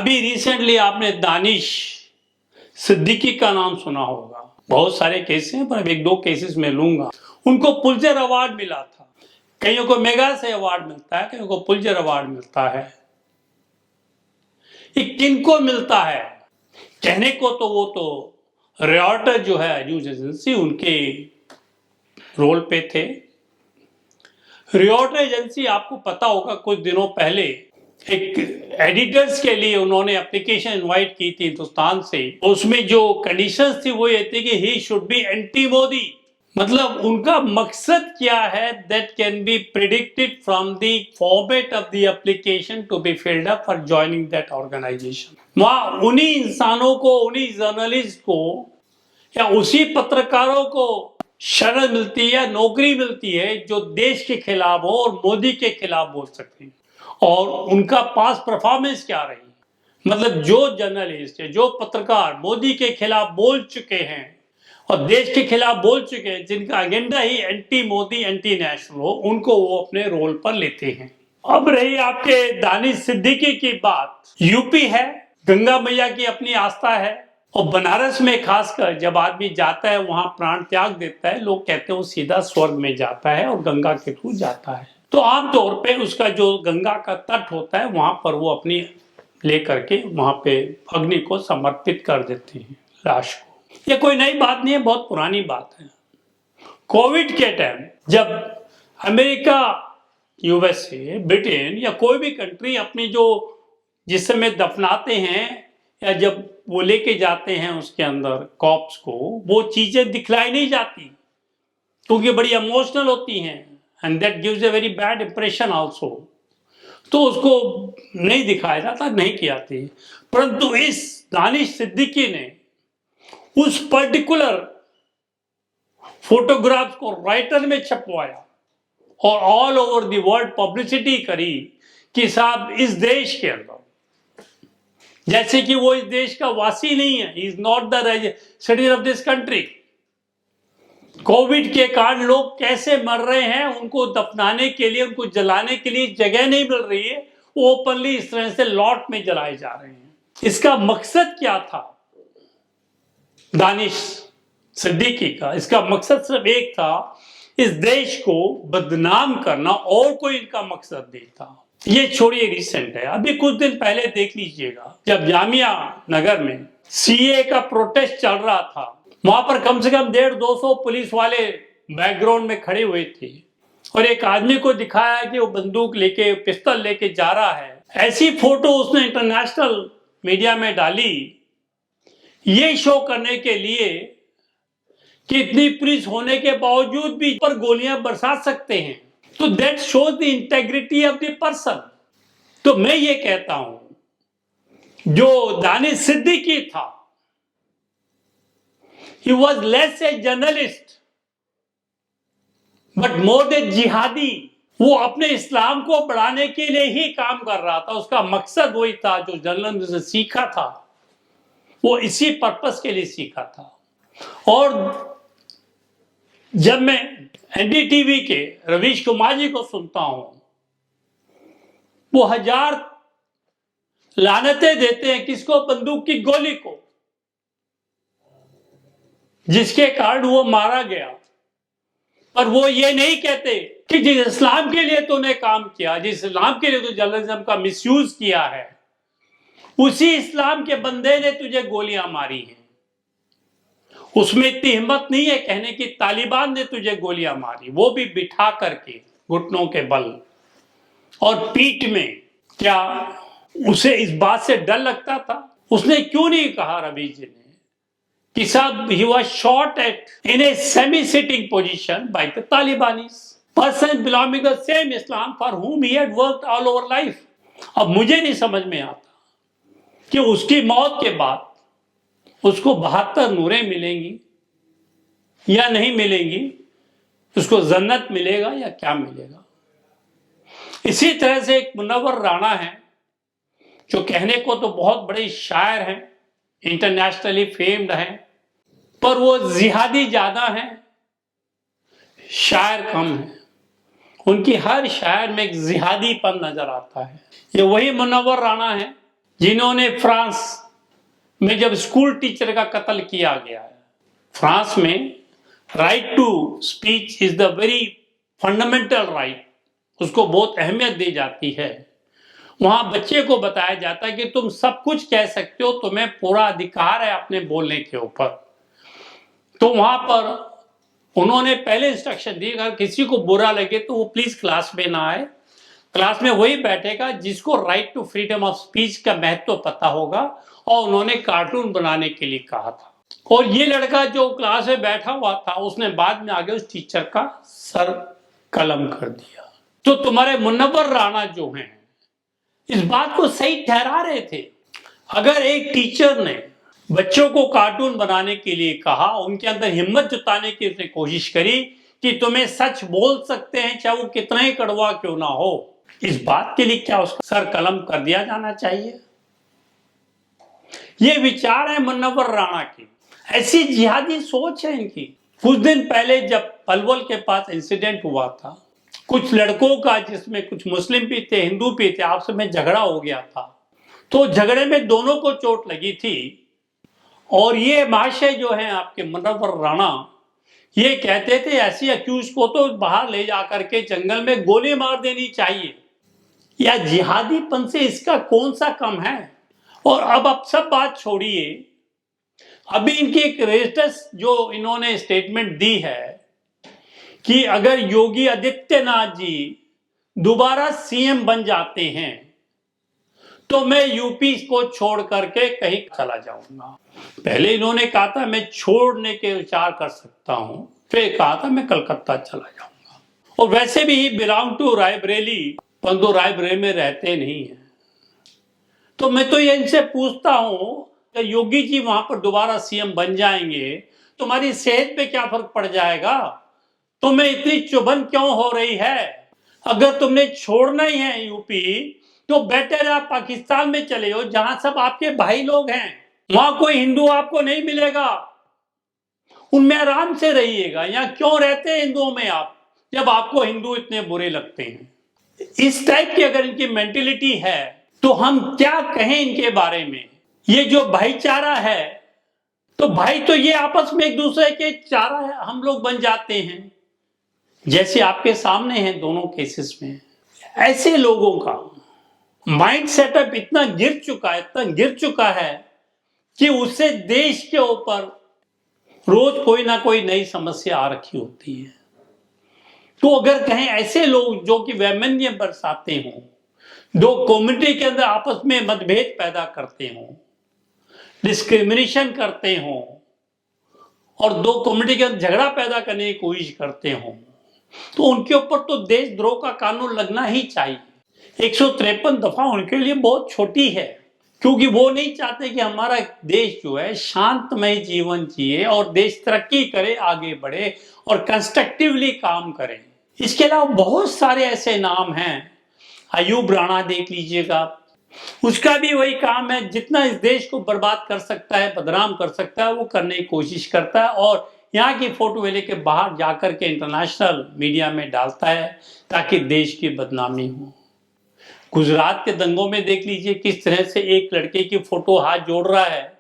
अभी रिसेंटली आपने दानिश सिद्दीकी का नाम सुना होगा। बहुत सारे केस हैं पर एक दो केसेस में लूंगा। उनको पुलित्जर अवार्ड मिला था। कईयों को मैगसेसे अवार्ड मिलता है, कईयों को पुलित्जर अवार्ड मिलता है। ये किनको मिलता है? कहने को तो वो तो रॉयटर्स जो है न्यूज एजेंसी, उनके रोल पे थे। रॉयटर्स एजेंसी, आपको पता होगा, कुछ दिनों पहले एक एडिटर्स के लिए उन्होंने एप्लीकेशन इनवाइट की थी हिंदुस्तान से। उसमें जो कंडीशंस थी वो ये थी कि he should be anti Modi. मतलब उनका मकसद क्या है, that can be predicted from the format of the application to be filled up for joining that organisation. वहां उन्हीं इंसानों को, उन्हीं जर्नलिस्ट को या उसी पत्रकारों को शरण मिलती है या नौकरी मिलती है जो देश के खिलाफ हो और मोदी के खिलाफ बोल सकते हैं। और उनका पास परफॉर्मेंस क्या रही, मतलब जो जर्नलिस्ट है, जो पत्रकार मोदी के खिलाफ बोल चुके हैं और देश के खिलाफ बोल चुके हैं, जिनका एजेंडा ही एंटी मोदी एंटी नेशनल हो, उनको वो अपने रोल पर लेते हैं। अब रही आपके दानिश सिद्दीकी की बात। यूपी है, गंगा मैया की अपनी आस्था है और बनारस में खासकर जब आदमी जाता है वहां प्राण त्याग देता है, लोग कहते हैं वो सीधा स्वर्ग में जाता है और गंगा के थ्रू जाता है। तो आमतौर पे उसका जो गंगा का तट होता है वहां पर वो अपनी लेकर के वहां पे अग्नि को समर्पित कर देते हैं, लाश को। ये कोई नई बात नहीं है, बहुत पुरानी बात है। कोविड के टाइम जब अमेरिका, यूएसए, ब्रिटेन या कोई भी कंट्री अपनी जो जिस समय दफनाते हैं या जब वो लेके जाते हैं उसके अंदर कॉप्स को, वो चीजें दिखलाई नहीं जाती क्योंकि बड़ी इमोशनल होती हैं and that gives a very bad impression also. तो उसको नहीं दिखाया जाता, नहीं किया जाती। परंतु इस दानिश सिद्दीकी ने उस पर्टिकुलर फोटोग्राफ्स को राइटर में छपवाया और all over the world publicity करी कि साहब इस देश के अंदर, जैसे कि वो इस देश का वासी नहीं है, he is not the citizen of this country. Covid के कारण लोग कैसे मर रहे हैं, उनको दफनाने के लिए, उनको जलाने के लिए जगह नहीं मिल रही है, वो ओपनली इस तरह से लॉट में जलाए जा रहे हैं। इसका मकसद क्या था दानिश सिद्दीकी का? इसका मकसद सिर्फ एक था, इस देश को बदनाम करना, और कोई इनका मकसद नहीं था। ये छोड़िए, रिसेंट है, अभी कुछ दिन पहले देख लीजिएगा, जब जामिया नगर में सीए का प्रोटेस्ट चल रहा था, वहां पर कम से कम 150-200 पुलिस वाले बैकग्राउंड में खड़े हुए थे और एक आदमी को दिखाया कि वो बंदूक लेके, पिस्तौल लेके जा रहा है। ऐसी फोटो उसने इंटरनेशनल मीडिया में डाली, ये शो करने के लिए कि इतनी पुलिस होने के बावजूद भी पर गोलियां बरसा सकते हैं। तो that shows the integrity of the person. तो मैं ये कहता हूं, जो दानिश सिद्दीकी था, he was less a journalist but more than जिहादी। वो अपने इस्लाम को बढ़ाने के लिए ही काम कर रहा था। उसका मकसद वही था जो जर्नलिज्म से सीखा था, वो इसी पर्पस के लिए सीखा था। और जब मैं एनडीटीवी के रवीश कुमार जी को सुनता हूं, वो 1000 लानतें देते हैं किसको? बंदूक की गोली को, जिसके कारण वो मारा गया। पर वो ये नहीं कहते कि जिस इस्लाम के लिए तूने काम किया, जिस इस्लाम के लिए तू जर्नलिज्म का मिसयूज किया है, उसी इस्लाम के बंदे ने तुझे गोलियां मारी हैं। उसमें इतनी हिम्मत नहीं है कहने की तालिबान ने तुझे गोलियां मारी, वो भी बिठा करके घुटनों के बल और पीठ में। क्या उसे इस बात से डर लगता था? उसने क्यों नहीं कहा रवि जी ने कि साहब he was shot at in a semi-sitting position by the Talibanis, person belonging to the same Islam for whom he had worked all over life। अब मुझे नहीं समझ में आता कि उसकी मौत के बाद उसको 72 नूरें मिलेंगी या नहीं मिलेंगी, उसको जन्नत मिलेगा या क्या मिलेगा। इसी तरह से एक मुनव्वर राणा है जो कहने को तो बहुत बड़े शायर हैं, इंटरनेशनली फेम्ड हैं, पर वो जिहादी ज्यादा हैं, शायर कम है। उनकी हर शायर में एक जिहादीपन नजर आता है। ये वही मुनव्वर राणा है जिन्होंने फ्रांस में जब स्कूल टीचर का कत्ल किया गया है। फ्रांस में right to speech is the very fundamental right, उसको बहुत अहमियत दी जाती है। वहां बच्चे को बताया जाता है कि तुम सब कुछ कह सकते हो, तुम्हें पूरा अधिकार है अपने बोलने के ऊपर। तो वहां पर उन्होंने पहले इंस्ट्रक्शन दी, अगर किसी को बुरा लगे तो वो प्लीज क्लास में ना आए, क्लास में वही बैठेगा जिसको right to freedom of speech का महत्व पता होगा। और उन्होंने कार्टून बनाने के लिए कहा था। और ये लड़का जो क्लास में बैठा हुआ था उसने बाद में आगे उस टीचर का सर कलम कर दिया। तो तुम्हारे मुनव्वर राणा जो हैं इस बात को सही ठहरा रहे थे। अगर एक टीचर ने बच्चों को कार्टून बनाने के लिए कहा, उनके अंदर हिम्मत जुटाने की उसने कोशिश करी कि तुम्हें सच बोल सकते हैं चाहे वो कितना ही कड़वा क्यों ना हो, इस बात के लिए क्या उसका सर कलम कर दिया जाना चाहिए? ये विचार है मुनव्वर राणा की, ऐसी जिहादी सोच है इनकी। कुछ दिन पहले जब पलवल के पास इंसिडेंट हुआ था, कुछ लड़कों का जिसमें कुछ मुस्लिम भी थे हिंदू भी थे, आपस में झगड़ा हो गया था। तो झगड़े में दोनों को चोट लगी थी और ये महाशय जो हैं आपके मुनव्वर राणा ये कहते थे ऐसी अक्यूज को तो बाहर ले जाकर के जंगल में गोली मार देनी चाहिए। या जिहादीपन से इसका कौन सा कम है? और अब सब बात छोड़िए, अभी इनकी एक लेटेस्ट जो इन्होंने स्टेटमेंट दी है कि अगर योगी आदित्यनाथ जी दोबारा सीएम बन जाते हैं तो मैं यूपी को छोड़ करके कहीं चला जाऊंगा। पहले इन्होंने कहा था मैं छोड़ने के विचार कर सकता हूं, फिर कहा था मैं कलकत्ता चला जाऊंगा। और वैसे भी ही बिलोंग टू रायबरेली, परंतु रायबरेली में रहते नहीं है। तो मैं तो ये इनसे पूछता हूं कि योगी जी वहां पर दोबारा सीएम बन जाएंगे, तुम्हारी सेहत पे क्या फर्क पड़ जाएगा? तुम्हें इतनी चुभन क्यों हो रही है? अगर तुमने छोड़ना ही है यूपी तो बेटर आप पाकिस्तान में चले हो जहां सब आपके भाई लोग हैं। वहां कोई हिंदू आपको नहीं मिलेगा, उनमें आराम से रहिएगा। यहाँ क्यों रहते हैं हिंदुओं में आप, जब आपको हिंदू इतने बुरे लगते हैं? इस टाइप की अगर इनकी मेंटेलिटी है तो हम क्या कहें इनके बारे में? ये जो भाईचारा है, तो भाई तो ये आपस में एक दूसरे के चारा है, हम लोग बन जाते हैं जैसे आपके सामने हैं दोनों केसेस में। ऐसे लोगों का माइंड सेटअप इतना गिर चुका है कि उससे देश के ऊपर रोज कोई ना कोई नई समस्या आ रखी होती है। तो अगर कहें ऐसे लोग जो कि वैमनस्य बरसाते हों, दो कम्युनिटी के अंदर आपस में मतभेद पैदा करते हों, डिस्क्रिमिनेशन करते हों और दो कम्युनिटी के अंदर झगड़ा पैदा करने की कोशिश करते हों, तो उनके ऊपर तो देशद्रोह का कानून लगना ही चाहिए। 153 दफा उनके लिए बहुत छोटी है, क्योंकि वो नहीं चाहते कि हमारा देश जो है शांतमय जीवन जिए और देश तरक्की करे, आगे बढ़े और कंस्ट्रक्टिवली काम करे। इसके अलावा बहुत सारे ऐसे नाम हैं, अयूब राणा देख लीजिएगा, उसका भी वही काम है, जितना इस देश को बर्बाद कर सकता है, बदनाम कर सकता है, वो करने की कोशिश करता है और यहाँ की फोटो लेके बाहर जाकर के इंटरनेशनल मीडिया में डालता है ताकि देश की बदनामी हो। गुजरात के दंगों में देख लीजिए किस तरह से एक लड़के की फोटो हाथ जोड़ रहा है,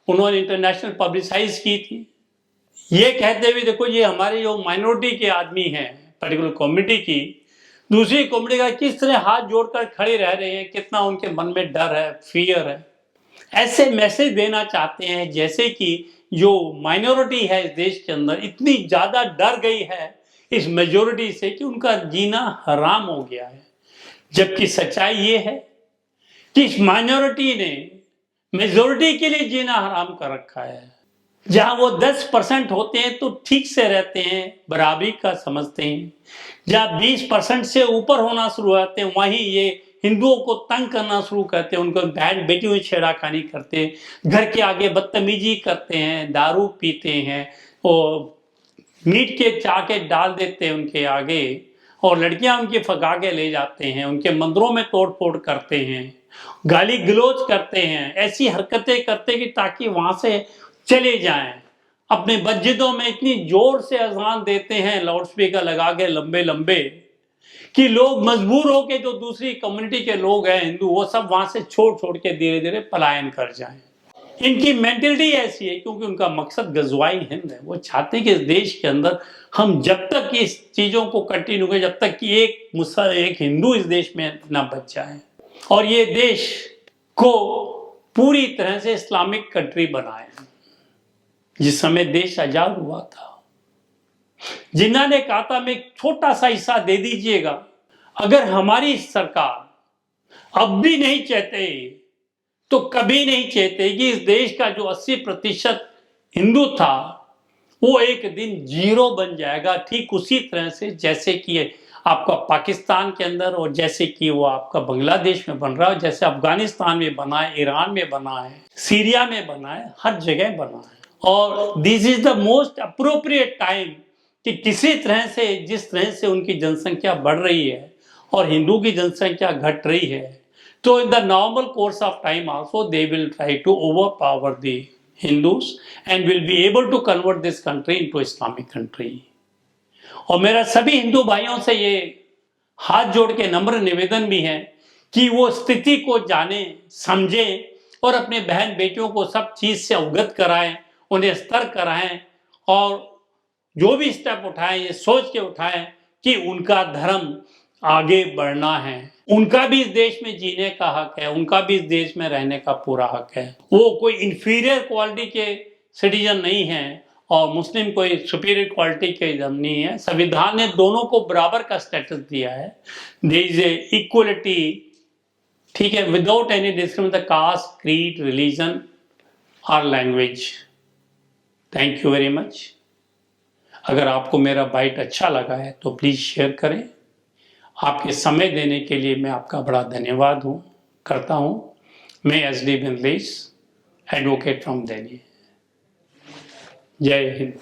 उन्होंने इंटरनेशनल पब्लिसाइज की थी, ये कहते हुए देखो ये हमारे जो माइनॉरिटी के आदमी हैं पर्टिकुलर कम्युनिटी की, दूसरी कम्युनिटी का किस तरह हाथ जोड़कर खड़े रह रहे हैं, कितना उनके मन में डर है, फियर है। ऐसे मैसेज देना चाहते हैं जैसे कि जो माइनॉरिटी है इस देश के अंदर इतनी ज्यादा डर गई है इस मेजोरिटी से कि उनका जीना हराम हो गया है। जबकि सच्चाई ये है कि इस माइनॉरिटी ने मेजोरिटी के लिए जीना हराम कर रखा है। जहां वो 10% होते हैं तो ठीक से रहते हैं, बराबरी का समझते हैं। जहां 20% से ऊपर होना शुरू होते हैं वहीं ये हिंदुओं को तंग करना शुरू करते हैं, उनको बहन बेटियों में छेड़खानी करते हैं, घर के आगे बदतमीजी करते हैं, दारू पीते हैं और मीट के चाके डाल देते हैं उनके आगे और लड़कियां उनकी फगा के ले जाते हैं, उनके मंदिरों में तोड़ फोड़ करते हैं, गाली गलौज करते हैं, ऐसी हरकतें करते हैं कि ताकि वहां से चले जाएं। अपने मस्जिदों में इतनी जोर से अजान देते हैं लाउड स्पीकर लगा के लंबे लंबे कि लोग मजबूर हो के जो दूसरी कम्युनिटी के लोग हैं हिंदू, वो सब वहां से छोड़ छोड़ के धीरे धीरे पलायन कर जाएं। इनकी मेंटेलिटी ऐसी है क्योंकि उनका मकसद गजवाई हिंद है। वो चाहते हैं कि इस देश के अंदर हम जब तक इस चीजों को कंटिन्यू करें, जब तक कि एक हिंदू इस देश में ना बच जाए और ये देश को पूरी तरह से इस्लामिक कंट्री बनाए। जिस समय देश आजाद हुआ था, जिन्ना ने कहा था मैं एक छोटा सा हिस्सा दे दीजिएगा। अगर हमारी सरकार अब भी नहीं चाहते तो कभी नहीं चाहते कि इस देश का जो 80% हिंदू था वो एक दिन जीरो बन जाएगा। ठीक उसी तरह से जैसे कि आपका पाकिस्तान के अंदर और जैसे कि वो आपका बांग्लादेश में बन रहा है, जैसे अफगानिस्तान में बना है, ईरान में बना है, सीरिया में बना है, हर जगह बना है। और this is the most appropriate time कि किसी तरह से, जिस तरह से उनकी जनसंख्या बढ़ रही है और हिंदू की जनसंख्या घट रही है, तो in the normal course of time also they will try to overpower the Hindus and will be able to convert this country into Islamic country. और मेरा सभी हिंदू भाइयों से ये हाथ जोड़ के नम्र निवेदन भी है कि वो स्थिति को जाने, समझें और अपने बहन बेटियों को सब चीज से अवगत कराएं, उन्हें सतर्क कराएं और जो भी स्टेप उठाएं ये सोच के उठाएं कि उनका धर्म आगे बढ़ना है, उनका भी इस देश में जीने का हक है, उनका भी इस देश में रहने का पूरा हक है। वो कोई इंफीरियर क्वालिटी के सिटीजन नहीं है और मुस्लिम कोई सुपीरियर क्वालिटी के नहीं है। संविधान ने दोनों को बराबर का स्टेटस दिया है। देयर इज ए इक्वलिटी, ठीक है, without any discrimination, caste, creed, religion और language. Thank you very much. अगर आपको मेरा बाइट अच्छा लगा है तो प्लीज़ शेयर करें। आपके समय देने के लिए मैं आपका बड़ा धन्यवाद करता हूँ। मैं SD बिंदलेश, एडवोकेट फ्रॉम दिल्ली। जय हिंद।